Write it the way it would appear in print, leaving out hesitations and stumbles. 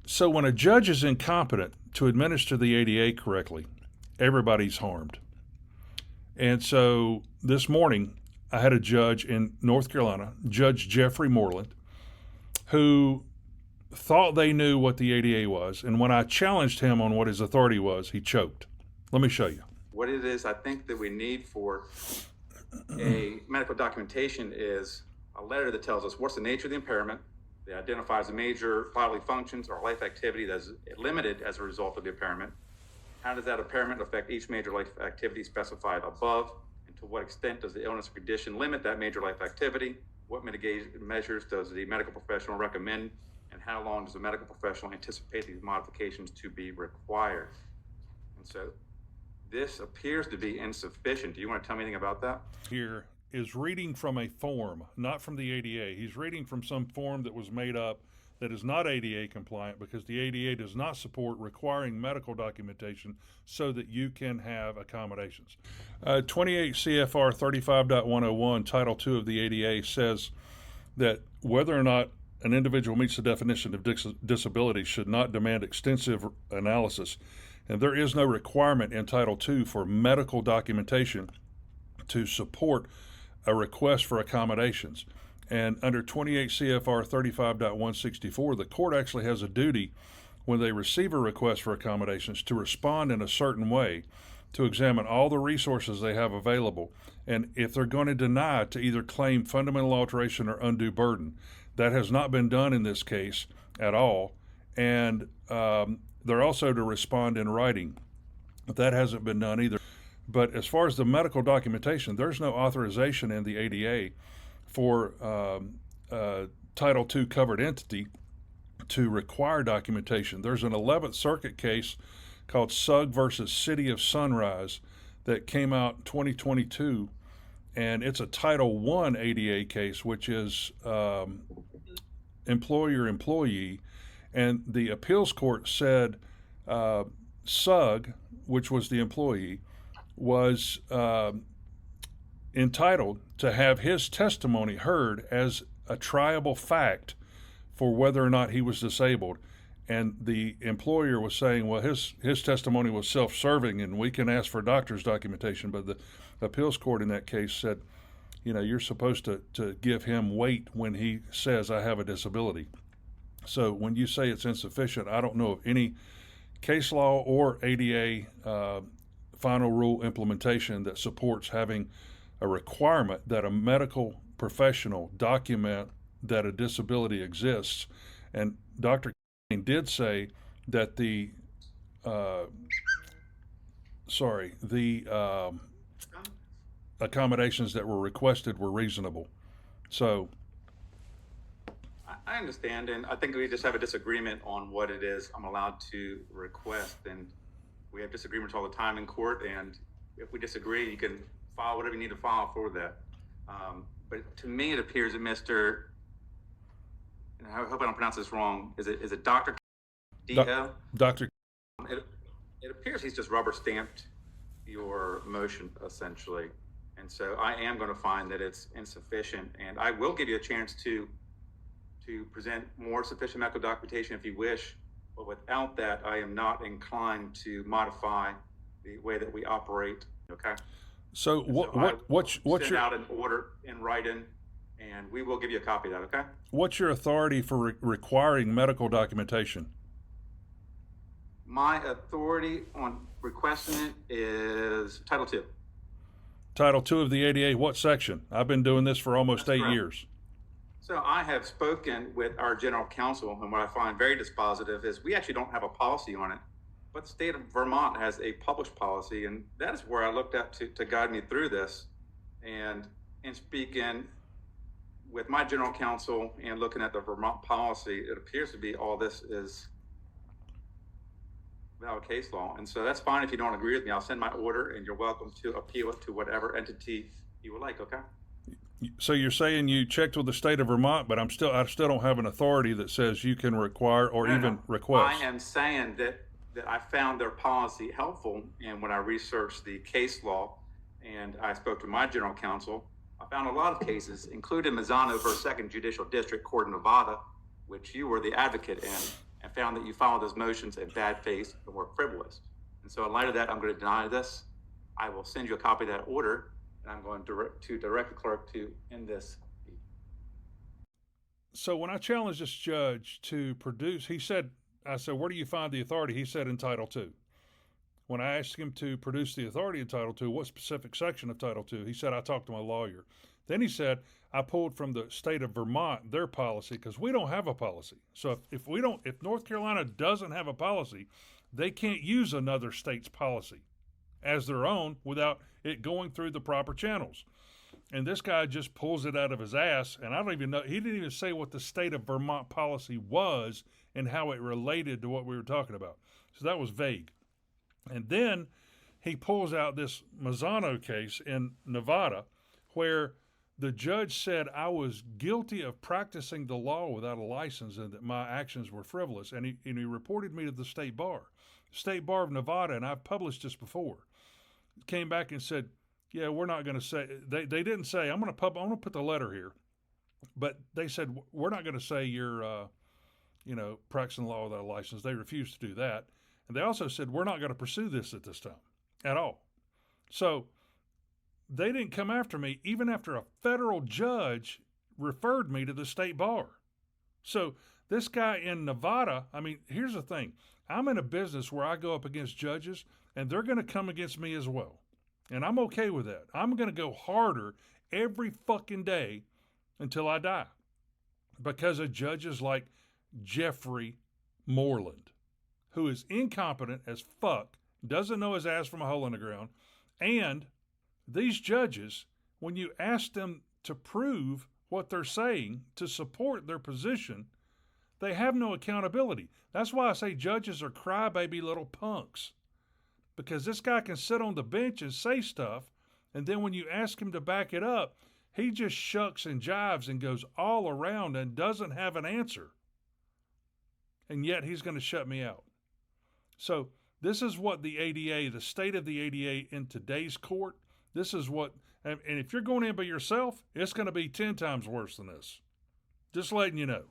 So when a judge is incompetent to administer the ADA correctly, everybody's harmed. And so this morning, I had a judge in North Carolina, Judge Jeffrey Moreland, who thought they knew what the ADA was. And when I challenged him on what his authority was, he choked. Let me show you. What it is, I think that we need for a medical documentation is a letter that tells us what's the nature of the impairment, that identifies the major bodily functions or life activity that's limited as a result of the impairment. How does that impairment affect each major life activity specified above? And to what extent does the illness or condition limit that major life activity? What mitigation measures does the medical professional recommend? And how long does the medical professional anticipate these modifications to be required? And so this appears to be insufficient. Do you want to tell me anything about that? Here is reading from a form, not from the ADA. He's reading from some form that was made up that is not ADA compliant because the ADA does not support requiring medical documentation so that you can have accommodations. 28 CFR 35.101, Title II of the ADA says that whether or not an individual meets the definition of disability should not demand extensive analysis. And there is no requirement in Title II for medical documentation to support a request for accommodations. And under 28 CFR 35.164, the court actually has a duty when they receive a request for accommodations to respond in a certain way, to examine all the resources they have available. And if they're going to deny, to either claim fundamental alteration or undue burden. That has not been done in this case at all. And they're also to respond in writing. That hasn't been done either. But as far as the medical documentation, there's no authorization in the ADA for Title II covered entity to require documentation. There's an 11th Circuit case called Sugg versus City of Sunrise that came out in 2022, and it's a Title I ADA case, which is employer-employee, and the appeals court said Sugg, which was the employee, was entitled to have his testimony heard as a triable fact for whether or not he was disabled. And the employer was saying, well, his testimony was self-serving and we can ask for doctor's documentation. But the appeals court in that case said, you know, you're supposed to give him weight when he says, I have a disability. So when you say it's insufficient, I don't know of any case law or ADA final rule implementation that supports having a requirement that a medical professional document that a disability exists. And Dr. did say that the accommodations that were requested were reasonable. So I understand, and I think we just have a disagreement on what it is I'm allowed to request, and we have disagreements all the time in court, and if we disagree, you can file whatever you need to file for that. But to me, it appears that Mr. and I hope I don't pronounce this wrong, is it Dr. Deho? Dr. It appears he's just rubber stamped your motion, essentially. And so I am going to find that it's insufficient, and I will give you a chance to present more sufficient medical documentation if you wish, but without that, I am not inclined to modify the way that we operate, okay? So what's your out an order in writing, and we will give you a copy of that, okay? What's your authority for requiring medical documentation? My authority on requesting it is Title II. Title II of the ADA, what section? I've been doing this for almost 8 years. So I have spoken with our general counsel, and what I find very dispositive is we actually don't have a policy on it, but the state of Vermont has a published policy, and that is where I looked at to guide me through this. And in speaking with my general counsel and looking at the Vermont policy, it appears to be all this is valid case law. And so that's fine if you don't agree with me. I'll send my order, and you're welcome to appeal it to whatever entity you would like, okay? So you're saying you checked with the state of Vermont, but I still don't have an authority that says you can require or even request. I am saying that I found their policy helpful, and when I researched the case law and I spoke to my general counsel, I found a lot of cases, including Mazzano versus 2nd Judicial District Court in Nevada, which you were the advocate in, and found that you filed those motions in bad faith and were frivolous. And so in light of that, I'm going to deny this. I will send you a copy of that order, and I'm going to direct the clerk to end this. So when I challenged this judge to produce, I said, where do you find the authority? He said in Title II. When I asked him to produce the authority in Title II, what specific section of Title II, he said, I talked to my lawyer. Then he said, I pulled from the state of Vermont their policy because we don't have a policy. So if North Carolina doesn't have a policy, they can't use another state's policy as their own without it going through the proper channels. And this guy just pulls it out of his ass, and I don't even know, he didn't even say what the state of Vermont policy was and how it related to what we were talking about. So that was vague. And then he pulls out this Mazzano case in Nevada where the judge said I was guilty of practicing the law without a license and that my actions were frivolous. And he reported me to the State Bar. State Bar of Nevada, and I've published this before, came back and said, yeah, we're not going to say, they didn't say, I'm going to put the letter here, but they said, we're not going to say you're, practicing law without a license. They refused to do that. And they also said, we're not going to pursue this at this time at all. So they didn't come after me even after a federal judge referred me to the State Bar. So this guy in Nevada, I mean, here's the thing. I'm in a business where I go up against judges and they're going to come against me as well. And I'm okay with that. I'm going to go harder every fucking day until I die because of judges like Jeffrey Moreland, who is incompetent as fuck, doesn't know his ass from a hole in the ground. And these judges, when you ask them to prove what they're saying, to support their position, they have no accountability. That's why I say judges are crybaby little punks. Because this guy can sit on the bench and say stuff, and then when you ask him to back it up, he just shucks and jives and goes all around and doesn't have an answer. And yet he's going to shut me out. So this is what the ADA, the state of the ADA in today's court, this is what, and if you're going in by yourself, it's going to be 10 times worse than this. Just letting you know.